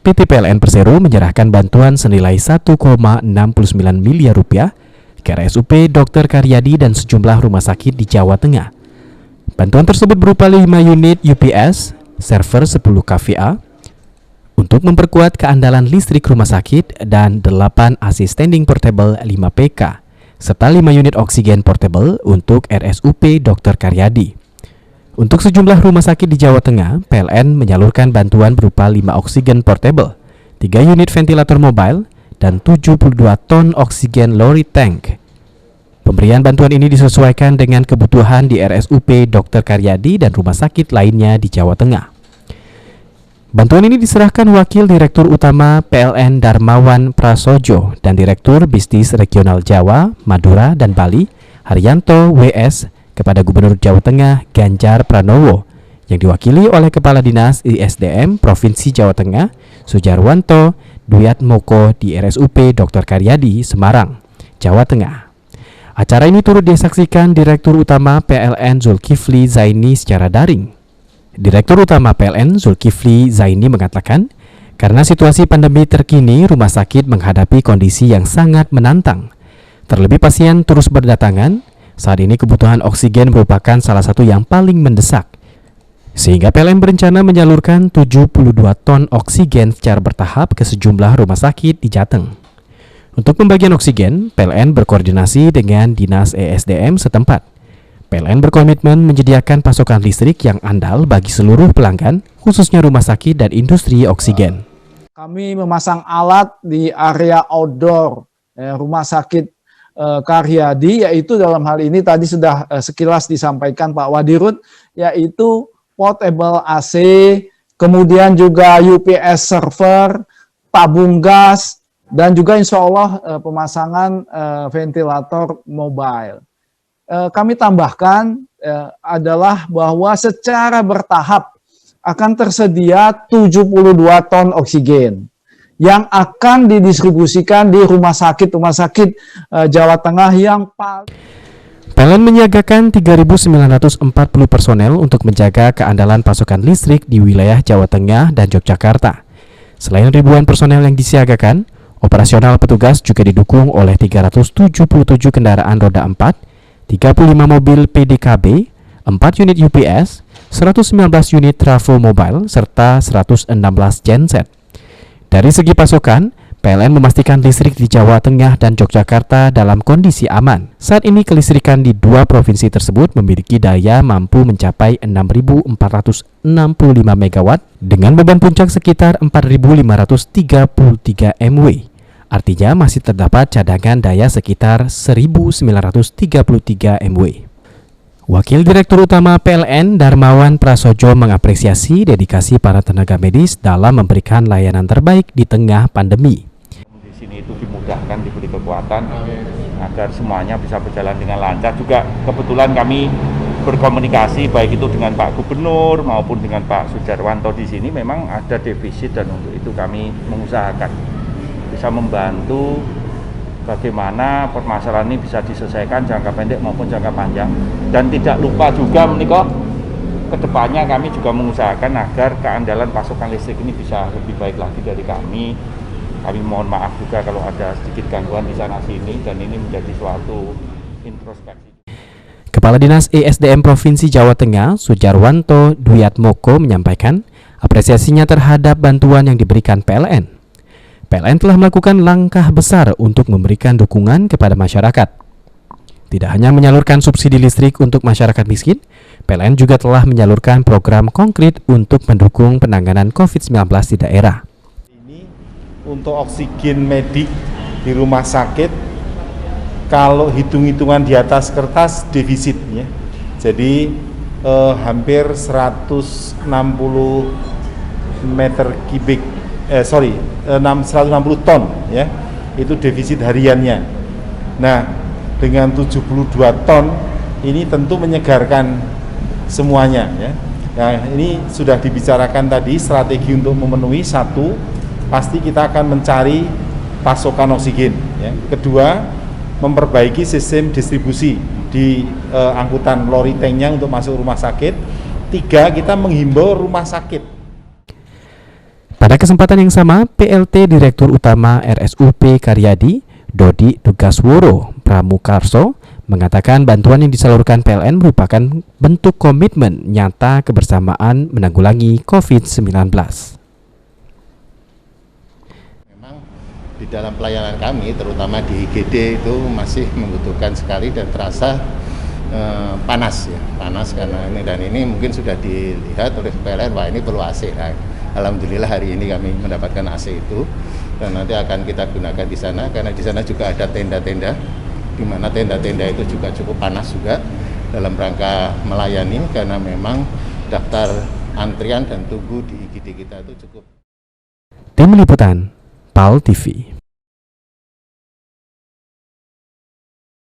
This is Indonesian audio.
PT PLN Persero menyerahkan bantuan senilai 1,69 miliar rupiah ke RSUP Dr. Karyadi dan sejumlah rumah sakit di Jawa Tengah. Bantuan tersebut berupa 5 unit UPS, server 10 kVA, untuk memperkuat keandalan listrik rumah sakit dan 8 AC standing portable 5 PK, serta 5 unit oksigen portable untuk RSUP Dr. Karyadi. Untuk sejumlah rumah sakit di Jawa Tengah, PLN menyalurkan bantuan berupa 5 oksigen portable, 3 unit ventilator mobile, dan 72 ton oksigen lorry tank. Pemberian bantuan ini disesuaikan dengan kebutuhan di RSUP Dr. Karyadi dan rumah sakit lainnya di Jawa Tengah. Bantuan ini diserahkan Wakil Direktur Utama PLN Darmawan Prasojo dan Direktur Bisnis Regional Jawa, Madura, dan Bali, Haryanto WS, kepada Gubernur Jawa Tengah Ganjar Pranowo yang diwakili oleh Kepala Dinas ISDM Provinsi Jawa Tengah Sujarwanto Duyatmoko di RSUP Dr. Karyadi, Semarang, Jawa Tengah. Acara ini turut disaksikan Direktur Utama PLN Zulkifli Zaini secara daring. Direktur Utama PLN Zulkifli Zaini mengatakan, karena situasi pandemi terkini, rumah sakit menghadapi kondisi yang sangat menantang. Terlebih pasien terus berdatangan. Saat ini kebutuhan oksigen merupakan salah satu yang paling mendesak, sehingga PLN berencana menyalurkan 72 ton oksigen secara bertahap ke sejumlah rumah sakit di Jateng. Untuk pembagian oksigen, PLN berkoordinasi dengan Dinas ESDM setempat. PLN berkomitmen menyediakan pasokan listrik yang andal bagi seluruh pelanggan, khususnya rumah sakit dan industri oksigen. Kami memasang alat di area outdoor rumah sakit Karyadi, yaitu dalam hal ini tadi sudah sekilas disampaikan Pak Wadirut, yaitu portable AC, kemudian juga UPS server, tabung gas, dan juga insya Allah pemasangan ventilator mobile. Kami tambahkan adalah bahwa secara bertahap akan tersedia 72 ton oksigen yang akan didistribusikan di rumah sakit Jawa Tengah yang paling. PLN menyiagakan 3.940 personel untuk menjaga keandalan pasokan listrik di wilayah Jawa Tengah dan Yogyakarta. Selain ribuan personel yang disiagakan, operasional petugas juga didukung oleh 377 kendaraan roda 4, 35 mobil PDKB, 4 unit UPS, 119 unit trafo mobile, serta 116 genset. Dari segi pasokan, PLN memastikan listrik di Jawa Tengah dan Yogyakarta dalam kondisi aman. Saat ini kelistrikan di dua provinsi tersebut memiliki daya mampu mencapai 6.465 MW dengan beban puncak sekitar 4.533 MW. Artinya masih terdapat cadangan daya sekitar 1.933 MW. Wakil Direktur Utama PLN Darmawan Prasojo mengapresiasi dedikasi para tenaga medis dalam memberikan layanan terbaik di tengah pandemi. Di sini itu dimudahkan, diberi kekuatan agar semuanya bisa berjalan dengan lancar. Juga kebetulan kami berkomunikasi baik itu dengan Pak Gubernur maupun dengan Pak Sujarwanto di sini memang ada defisit, dan untuk itu kami mengusahakan bisa membantu bagaimana permasalahan ini bisa diselesaikan jangka pendek maupun jangka panjang. Dan tidak lupa juga menikah kedepannya kami juga mengusahakan agar keandalan pasokan listrik ini bisa lebih baik lagi dari kami. Kami mohon maaf juga kalau ada sedikit gangguan di sana sini, dan ini menjadi suatu introspeksi. Kepala Dinas ESDM Provinsi Jawa Tengah Sujarwanto Duyatmoko menyampaikan apresiasinya terhadap bantuan yang diberikan PLN. PLN telah melakukan langkah besar untuk memberikan dukungan kepada masyarakat. Tidak hanya menyalurkan subsidi listrik untuk masyarakat miskin, PLN juga telah menyalurkan program konkret untuk mendukung penanganan COVID-19 di daerah. Ini untuk oksigen medik di rumah sakit, kalau hitung-hitungan di atas kertas defisitnya, jadi hampir 160 meter kubik. 160 ton ya, itu defisit hariannya. Nah, dengan 72 ton ini tentu menyegarkan semuanya ya. Nah, ini sudah dibicarakan tadi strategi untuk memenuhi. Satu, pasti kita akan mencari pasokan oksigen ya. Kedua, memperbaiki sistem distribusi di angkutan lorry tanknya untuk masuk rumah sakit. Tiga, kita menghimbau rumah sakit. Pada kesempatan yang sama, PLT Direktur Utama RSUP Karyadi, Dodi Tugasworo Pramukarso, mengatakan bantuan yang disalurkan PLN merupakan bentuk komitmen nyata kebersamaan menanggulangi COVID-19. Memang di dalam pelayanan kami, terutama di IGD itu masih membutuhkan sekali dan terasa panas ya, panas karena ini dan ini mungkin sudah dilihat oleh PLN, wah ini perlu AC. Nah, alhamdulillah hari ini kami mendapatkan AC itu dan nanti akan kita gunakan di sana karena di sana juga ada tenda-tenda di mana tenda-tenda itu juga cukup panas juga dalam rangka melayani karena memang daftar antrian dan tunggu di IGD kita itu cukup. Tim Liputan PAL TV.